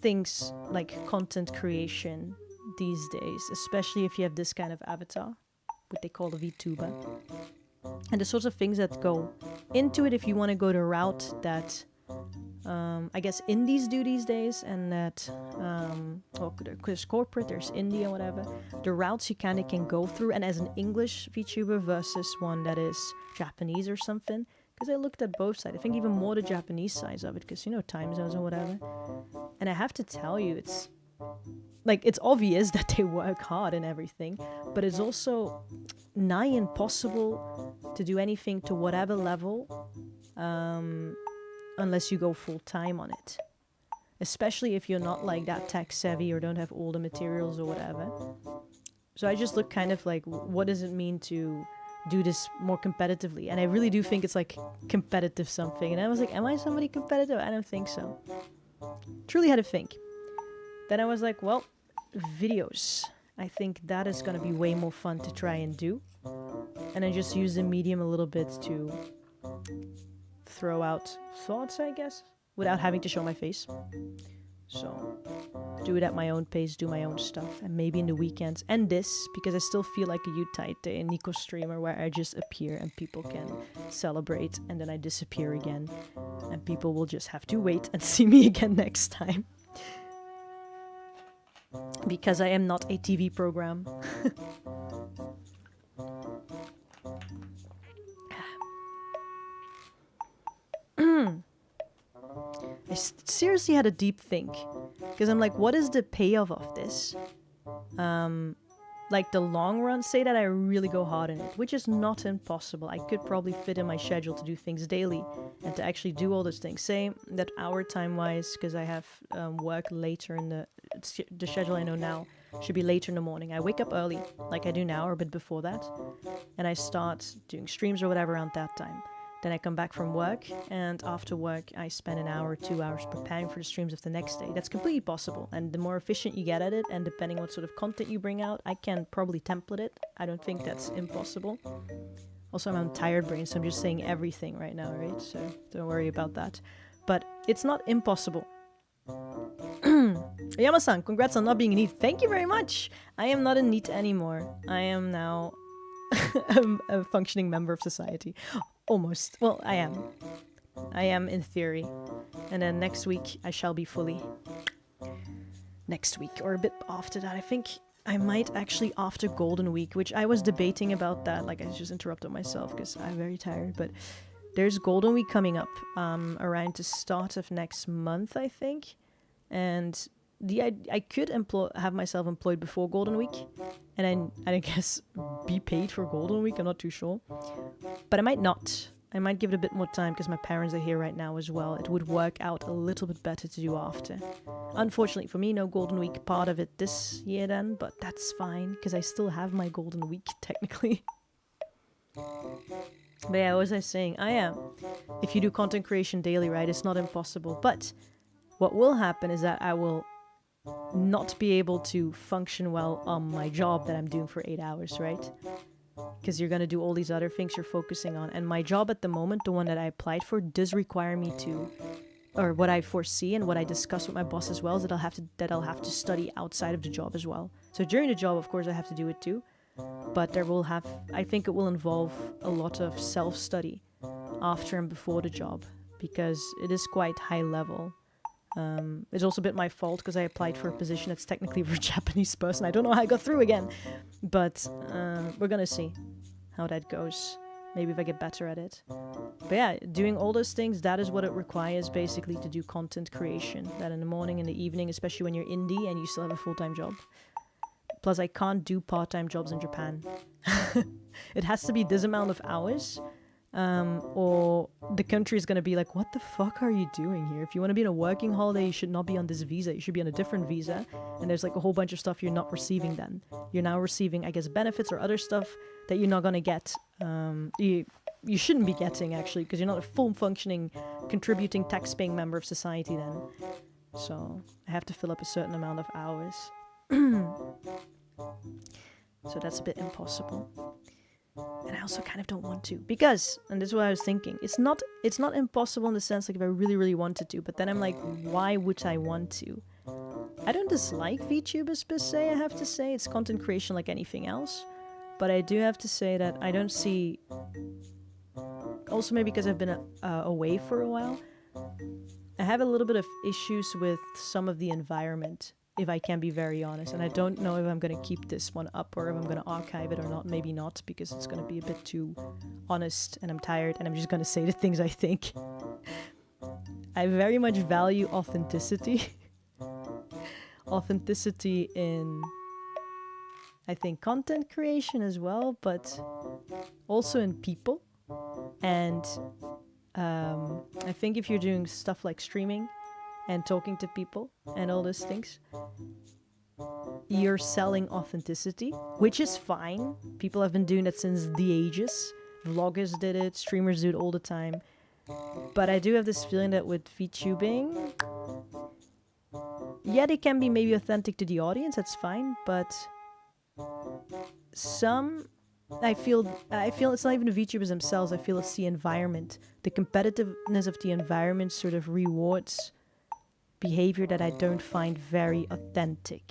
things like content creation these days, especially if you have this kind of avatar, what they call a VTuber. And the sorts of things that go into it if you want to go the route that I guess indies do these days, and that well, there's corporate, there's indie or whatever. The routes you kind of can go through, and as an English VTuber versus one that is Japanese or something. Because I looked at both sides. I think even more the Japanese sides of it, because you know, time zones or whatever. And I have to tell you, it's like, it's obvious that they work hard and everything, but it's also nigh impossible to do anything to whatever level unless you go full time on it. Especially if you're not like that tech savvy or don't have all the materials or whatever. So I just look kind of like, what does it mean to do this more competitively? And I really do think it's like competitive something. And I was like, am I somebody competitive? I don't think so. Truly had to think. Then I was like, well, videos. I think that is going to be way more fun to try and do. And I just use the medium a little bit to throw out thoughts, I guess, without having to show my face. So, do it at my own pace, do my own stuff, and maybe in the weekends. And this, because I still feel like a Youtaite, a Nico streamer, where I just appear and people can celebrate, and then I disappear again. And people will just have to wait and see me again next time. Because I am not a TV program. I seriously had a deep think, because I'm like, what is the payoff of this? Like the long run, say that I really go hard in it, which is not impossible. I could probably fit in my schedule to do things daily and to actually do all those things. Say that hour time wise, because I have work later in the schedule I know now should be later in the morning. I wake up early, like I do now, or a bit before that, and I start doing streams or whatever around that time. Then I come back from work, and after work I spend an hour or 2 hours preparing for the streams of the next day. That's completely possible, and the more efficient you get at it, and depending what sort of content you bring out, I can probably template it. I don't think that's impossible. Also, I'm on tired brain, so I'm just saying everything right now, right? So don't worry about that. But it's not impossible. Yama-san, congrats on not being a NEET. Thank you very much! I am not a NEET anymore. I am now a functioning member of society. Almost. Well, I am. I am in theory. And then next week I shall be fully. Next week, or a bit after that. I think I might actually after Golden Week, which I was debating about that. Like, I just interrupted myself because I'm very tired. But there's Golden Week coming up around the start of next month, I think. And I could have myself employed before Golden Week, and I guess be paid for Golden Week. I'm not too sure, but I might not. I might give it a bit more time because my parents are here right now as well. It would work out a little bit better to do after. Unfortunately for me, no Golden Week part of it this year then, but that's fine because I still have my Golden Week technically. But yeah, what was I saying? If you do content creation daily, right, it's not impossible. But what will happen is that I will not be able to function well on my job that I'm doing for 8 hours, right? Because you're going to do all these other things you're focusing on. And my job at the moment, the one that I applied for, does require me to, or what I foresee and what I discuss with my boss as well, is that I'll have to study outside of the job as well. So during the job, of course, I have to do it too. But I think it will involve a lot of self-study after and before the job, because it is quite high level. It's also a bit my fault because I applied for a position that's technically for a Japanese person. I don't know how I got through again, but we're gonna see how that goes. Maybe if I get better at it. But yeah, doing all those things, that is what it requires basically to do content creation. That in the morning and the evening, especially when you're indie and you still have a full-time job. Plus, I can't do part-time jobs in Japan. It has to be this amount of hours. Or the country is going to be like, what the fuck are you doing here? If you want to be on a working holiday, you should not be on this visa. You should be on a different visa. And there's like a whole bunch of stuff you're not receiving then. You're now receiving, I guess, benefits or other stuff that you're not going to get. You shouldn't be getting, actually, because you're not a full functioning, contributing, tax-paying member of society then. So I have to fill up a certain amount of hours. So that's a bit impossible. And I also kind of don't want to, because, and this is what I was thinking, it's not impossible in the sense like if I really, really wanted to, but then I'm like, why would I want to? I don't dislike VTubers per se, I have to say. It's content creation like anything else. But I do have to say that I don't see... Also maybe because I've been away for a while, I have a little bit of issues with some of the environment, if I can be very honest. And I don't know if I'm going to keep this one up or if I'm going to archive it or not. Maybe not, because it's going to be a bit too honest and I'm tired and I'm just going to say the things I think. I very much value authenticity. Authenticity in, I think, content creation as well, but also in people. And I think if you're doing stuff like streaming and talking to people and all those things, you're selling authenticity, which is fine. People have been doing that since the ages. Vloggers did it, streamers do it all the time. But I do have this feeling that with VTubing, yeah, they can be maybe authentic to the audience, that's fine, but some... I feel it's not even the VTubers themselves, I feel it's the environment. The competitiveness of the environment sort of rewards behavior that I don't find very authentic.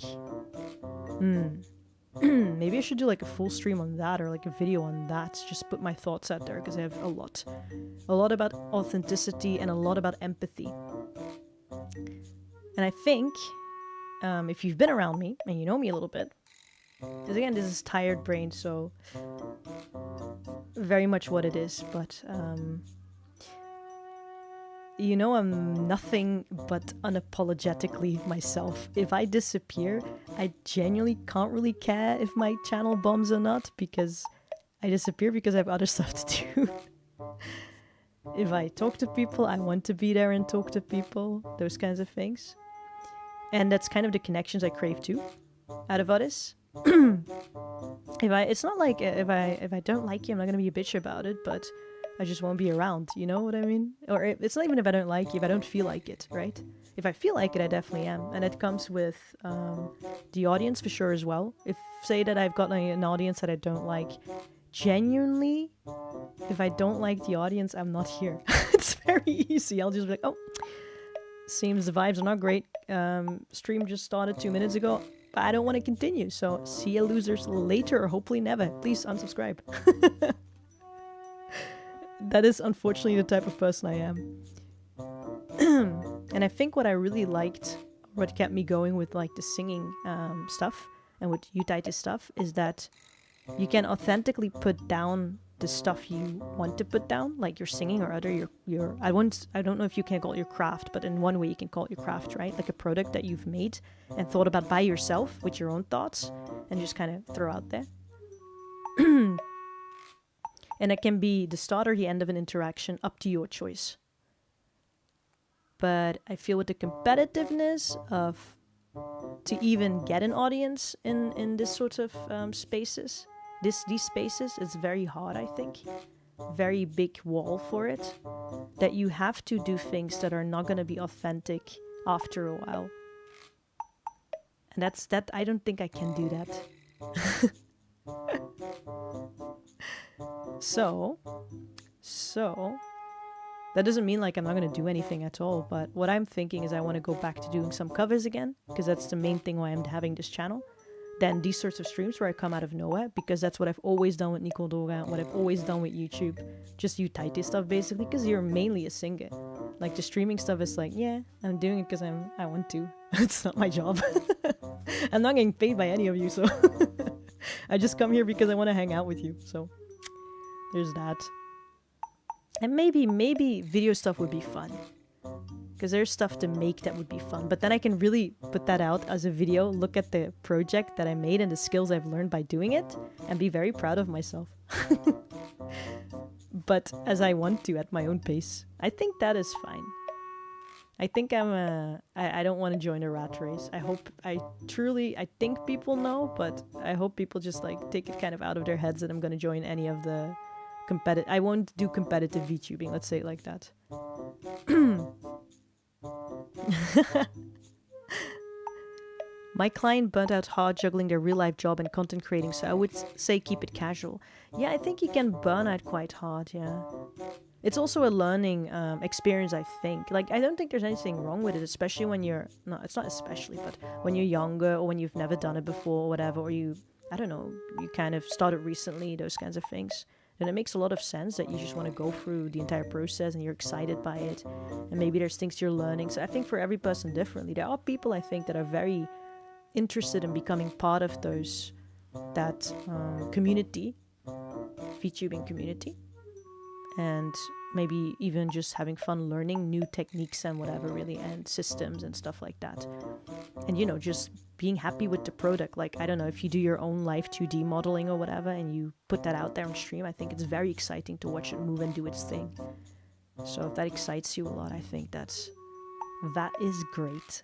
Maybe I should do like a full stream on that or like a video on that. Just put my thoughts out there because I have a lot about authenticity and a lot about empathy. And I think if you've been around me and you know me a little bit, because again, this is tired brain, so very much what it is, but you know, I'm nothing but unapologetically myself. If I disappear, I genuinely can't really care if my channel bombs or not, because I disappear because I have other stuff to do. If I talk to people, I want to be there and talk to people, those kinds of things. And that's kind of the connections I crave too, out of others. It's not like if I don't like you, I'm not gonna be a bitch about it, but I just won't be around, you know what I mean? Or it's not even if I don't like you, if I don't feel like it, right? If I feel like it, I definitely am, and it comes with the audience for sure as well. If say that I've got like, an audience that I don't like, genuinely, if I don't like the audience, I'm not here. It's very easy. I'll just be like, oh, seems the vibes are not great. Stream just started 2 minutes ago. But I don't want to continue, so see you losers later, or hopefully never. Please unsubscribe. That is unfortunately the type of person I am. And I think what I really liked, what kept me going with like the singing stuff and with Youtaite stuff, is that you can authentically put down the stuff you want to put down, like your singing or other your I don't know if you can call it your craft, but in one way you can call it your craft, right? Like a product that you've made and thought about by yourself with your own thoughts and just kind of throw out there. And it can be the start or the end of an interaction, up to your choice. But I feel with the competitiveness of to even get an audience in this sort of spaces, these spaces, it's very hard, I think. Very big wall for it. That you have to do things that are not going to be authentic after a while. And that I don't think I can do that. So that doesn't mean like I'm not going to do anything at all, but what I'm thinking is I want to go back to doing some covers again, because that's the main thing why I'm having this channel. Then these sorts of streams where I come out of nowhere, because that's what I've always done with Nicole Doga, what I've always done with YouTube. Just Youtaite stuff basically, because you're mainly a singer. Like the streaming stuff is like, yeah, I'm doing it because I want to. It's not my job. I'm not getting paid by any of you, so I just come here because I want to hang out with you. So there's that. And maybe video stuff would be fun, because there's stuff to make that would be fun. But then I can really put that out as a video, look at the project that I made and the skills I've learned by doing it, and be very proud of myself. But as I want to, at my own pace. I think that is fine. I think I don't want to join a rat race. I think people know, but I hope people just like take it kind of out of their heads that I'm going to join any of the I won't do competitive VTubing, let's say it like that. My client burnt out hard juggling their real-life job and content creating, so I would say keep it casual. Yeah, I think you can burn out quite hard, yeah. It's also a learning experience, I think. Like, I don't think there's anything wrong with it, especially when you're... No, it's not especially, but when you're younger or when you've never done it before or whatever, or you, I don't know, you kind of started recently, those kinds of things. And it makes a lot of sense that you just want to go through the entire process and you're excited by it. And maybe there's things you're learning. So I think for every person differently. There are people, I think, that are very interested in becoming part of that community, VTubing community, and maybe even just having fun learning new techniques and whatever, really, and systems and stuff like that. And, you know, just being happy with the product. Like, I don't know, if you do your own live 2D modeling or whatever and you put that out there on stream, I think it's very exciting to watch it move and do its thing. So if that excites you a lot, I think that is great.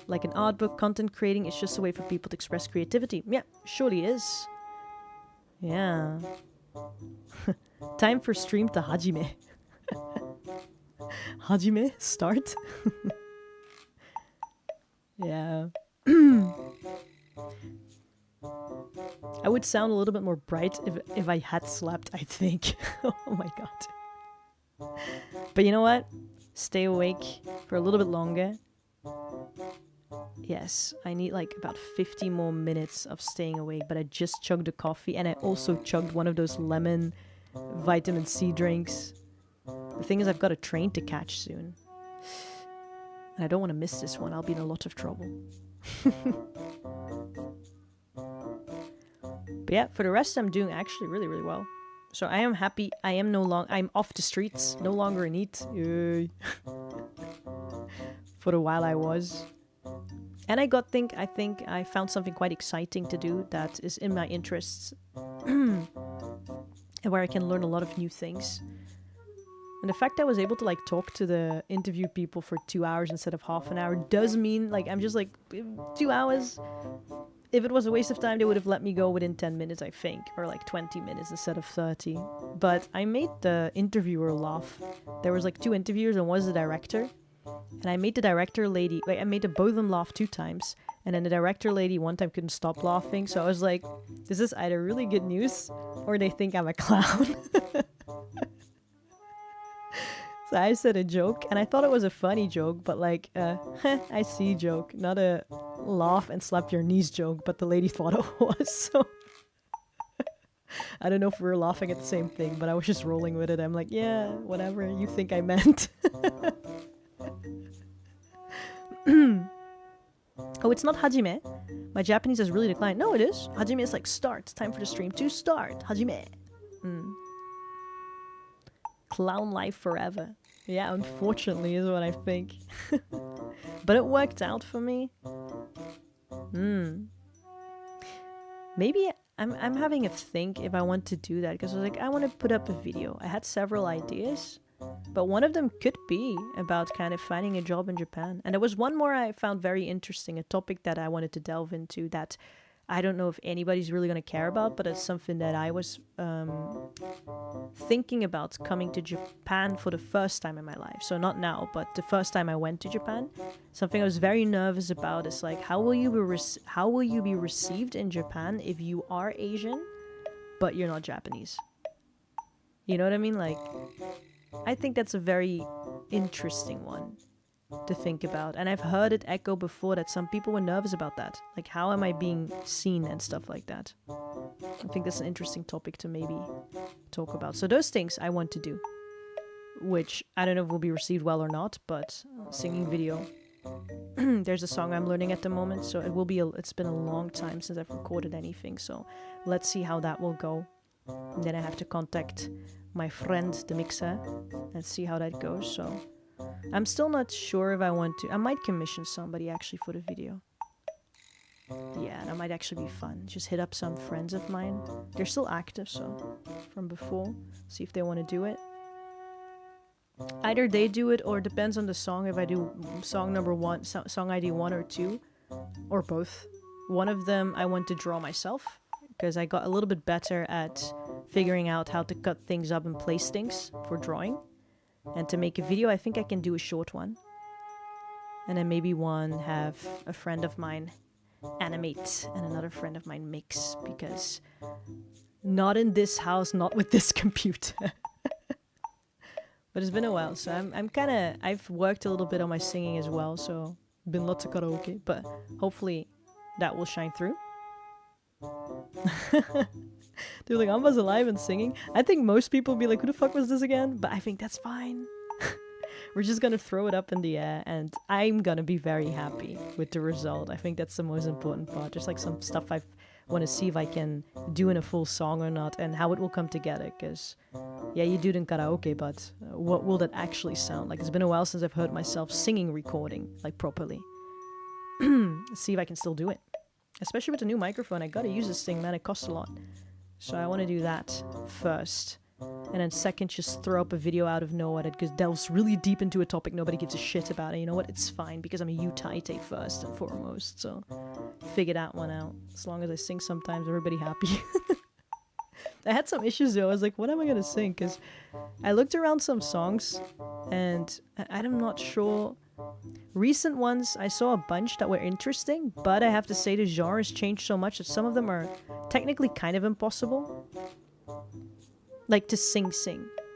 Like an art book, content creating is just a way for people to express creativity. Yeah, surely is. Yeah. Time for stream to hajime. Hajime? Start? Yeah. I would sound a little bit more bright if I had slept, I think. Oh my god. But you know what? Stay awake for a little bit longer. Yes, I need like about 50 more minutes of staying awake, but I just chugged a coffee and I also chugged one of those lemon vitamin C drinks. The thing is, I've got a train to catch soon. And I don't want to miss this one. I'll be in a lot of trouble. But yeah, for the rest, I'm doing actually really, really well. So I am happy. I'm off the streets. No longer in NEET. Yay. For a while I was. And I think I found something quite exciting to do that is in my interests. And where I can learn a lot of new things. And the fact that I was able to like talk to the interview people for 2 hours instead of half an hour does mean like I'm just like 2 hours. If it was a waste of time, they would have let me go within 10 minutes, I think, or like 20 minutes instead of 30. But I made the interviewer laugh. There was like 2 interviewers and one was the director. And I made the director lady, like I made both of them laugh 2 times. And then the director lady one time couldn't stop laughing. So I was like, this is either really good news or they think I'm a clown. So I said a joke and I thought it was a funny joke, but like, I see joke, not a laugh and slap your knees joke, but the lady thought it was, so. I don't know if we were laughing at the same thing, but I was just rolling with it. I'm like, yeah, whatever you think I meant. Oh, it's not hajime. My Japanese has really declined. No, it is. Hajime is like start. Time for the stream to start. Hajime. Clown life forever. Yeah, unfortunately is what I think. But it worked out for me. Maybe I'm having a think if I want to do that, because I was like, I want to put up a video. I had several ideas, but one of them could be about kind of finding a job in Japan. And there was one more I found very interesting, a topic that I wanted to delve into that I don't know if anybody's really going to care about, but it's something that I was thinking about coming to Japan for the first time in my life. So not now, but the first time I went to Japan. Something I was very nervous about is like, how will you be received in Japan if you are Asian, but you're not Japanese? You know what I mean? Like, I think that's a very interesting one to think about, and I've heard it echo before that some people were nervous about that, like how am I being seen and stuff like that. I think that's an interesting topic to maybe talk about. So those things I want to do, which I don't know if will be received well or not, but singing video. There's a song I'm learning at the moment, so it's been a long time since I've recorded anything, so let's see how that will go. And then I have to contact my friend the mixer and see how that goes. So I'm still not sure if I want to. I might commission somebody actually for the video. Yeah, that might actually be fun. Just hit up some friends of mine. They're still active, so from before. See if they want to do it. Either they do it or it depends on the song. If I do song number 1, song ID 1 or 2, or both. One of them I want to draw myself, because I got a little bit better at figuring out how to cut things up and place things for drawing. And to make a video, I think I can do a short one. And then maybe one have a friend of mine animate and another friend of mine mix, because not in this house, not with this computer. But it's been a while, so I've worked a little bit on my singing as well, so been lots of karaoke, but hopefully that will shine through. They're like, Anba's alive and singing. I think most people will be like, who the fuck was this again? But I think that's fine. We're just gonna throw it up in the air, and I'm gonna be very happy with the result. I think that's the most important part. Just like some stuff I want to see if I can do in a full song or not, and how it will come together, because yeah, you do it in karaoke, but what will that actually sound like? It's been a while since I've heard myself singing recording, like properly. See if I can still do it. Especially with the new microphone, I gotta use this thing, man, it costs a lot. So I want to do that first. And then second, just throw up a video out of nowhere that delves really deep into a topic nobody gives a shit about. And you know what? It's fine, because I'm a Youtaite first and foremost. So figure that one out. As long as I sing sometimes, everybody happy. I had some issues though. I was like, what am I gonna sing? Because I looked around some songs and I'm not sure. Recent ones, I saw a bunch that were interesting, but I have to say the genre has changed so much that some of them are technically kind of impossible. Like to sing.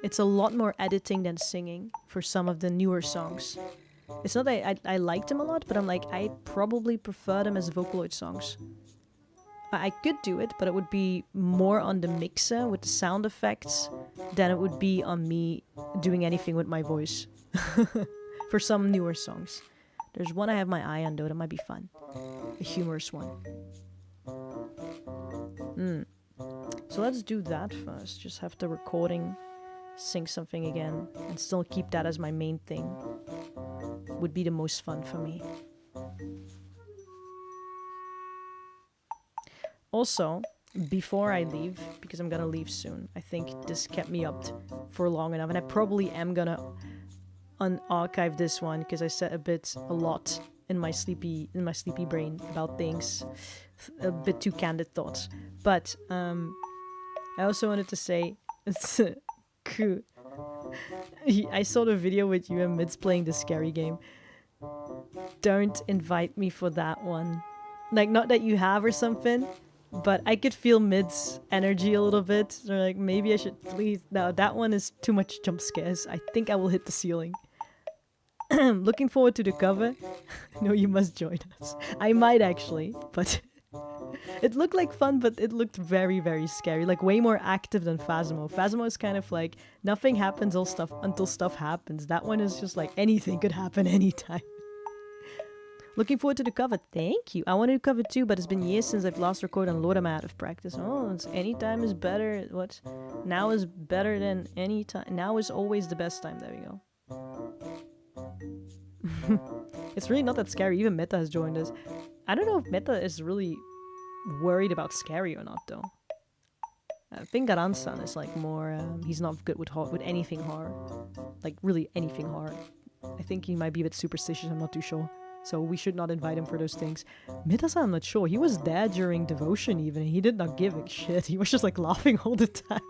It's a lot more editing than singing for some of the newer songs. It's not that I liked them a lot, but I'm like, I probably prefer them as Vocaloid songs. I could do it, but it would be more on the mixer with the sound effects than it would be on me doing anything with my voice. For some newer songs. There's one I have my eye on though, that might be fun. A humorous one. So let's do that first. Just have the recording, sing something again, and still keep that as my main thing. Would be the most fun for me. Also, before I leave, because I'm gonna leave soon, I think this kept me up for long enough, and I probably am gonna unarchive this one, because I said a lot in my sleepy brain about things, a bit too candid thoughts. But I also wanted to say, it's cool. I saw the video with you and Mids playing the scary game. Don't invite me for that one. Like, not that you have or something, but I could feel Mid's energy a little bit. So like, maybe I should please. No, that one is too much jump scares. I think I will hit the ceiling. Looking forward to the cover. No, you must join us. I might actually, but it looked like fun, but it looked very, very scary. Like way more active than Phasmo. Phasmo is kind of like nothing happens until stuff happens. That one is just like anything could happen anytime. Looking forward to the cover. Thank you. I wanted to cover too, but it's been years since I've last recorded, and Lord, I'm out of practice. Oh, it's anytime is better. What? Now is better than any time. Now is always the best time. There we go. It's really not that scary. Even Meta has joined us. I don't know if Meta is really worried about scary or not, though. I think Garansan is like more. He's not good with anything horror, like really anything horror. I think he might be a bit superstitious. I'm not too sure. So we should not invite him for those things. Meta-san, I'm not sure. He was there during devotion even. He did not give a shit. He was just like laughing all the time.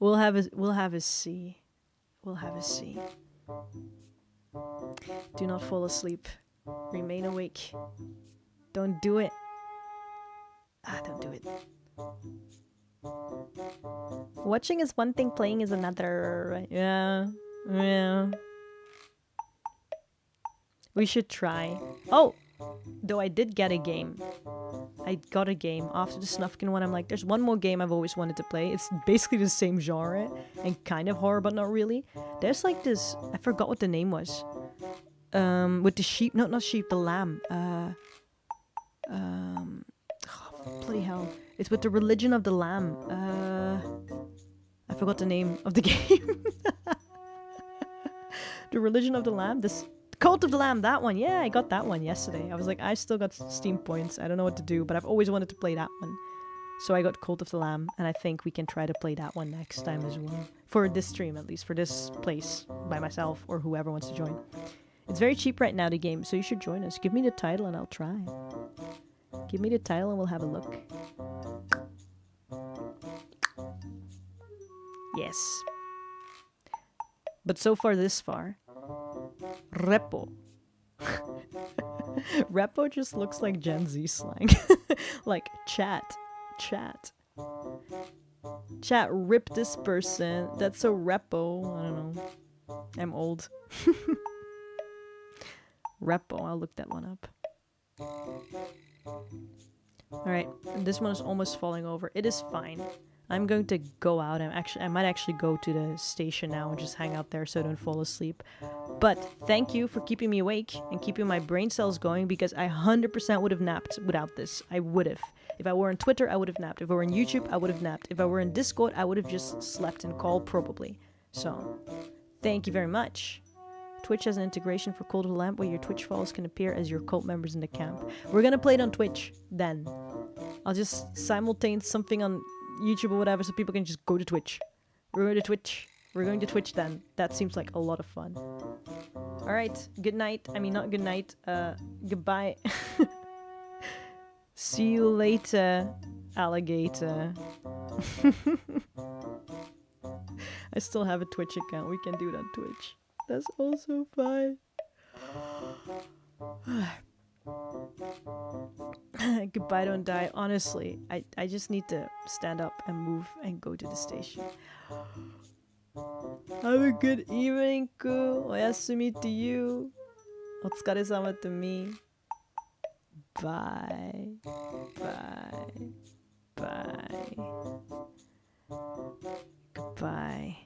We'll have a C. We'll have a C. Do not fall asleep. Remain awake. Don't do it. Don't do it. Watching is one thing, playing is another. Yeah. We should try. Oh! Though I did get a game. I got a game after the Snufkin one. I'm like, there's one more game I've always wanted to play. It's basically the same genre and kind of horror, but not really. There's like this, I forgot what the name was. With the sheep, no, not sheep, the lamb. Bloody hell. It's with the religion of the lamb. I forgot the name of the game. The religion of the lamb? This Cult of the Lamb, that one. Yeah, I got that one yesterday. I was like, I still got Steam points. I don't know what to do, but I've always wanted to play that one. So I got Cult of the Lamb, and I think we can try to play that one next time as well. For this stream, at least. For this place, by myself, or whoever wants to join. It's very cheap right now, the game, so you should join us. Give me the title and I'll try. Give me the title and we'll have a look. Yes. But so far this far, Repo. Repo just looks like Gen Z slang. Like chat. Chat, rip this person. That's so repo. I don't know. I'm old. Repo, I'll look that one up. Alright, this one is almost falling over. It is fine. I'm going to go out. I might actually go to the station now and just hang out there so I don't fall asleep. But thank you for keeping me awake and keeping my brain cells going, because I 100% would have napped without this. I would have. If I were on Twitter, I would have napped. If I were on YouTube, I would have napped. If I were in Discord, I would have just slept and called probably. So, thank you very much. Twitch has an integration for Cult of the Lamp where your Twitch followers can appear as your cult members in the camp. We're gonna play it on Twitch then. I'll just simultaneous something on YouTube or whatever so people can just go to Twitch. We're going to Twitch. We're going to Twitch then. That seems like a lot of fun. Alright, good night. I mean, not good night. Goodbye. See you later, alligator. I still have a Twitch account. We can do it on Twitch. That's also fine. Goodbye, don't die. Honestly, I just need to stand up and move and go to the station. Have a good evening, ku. Oyasumi to you. Otsukaresama to me. Bye. Bye. Bye. Goodbye.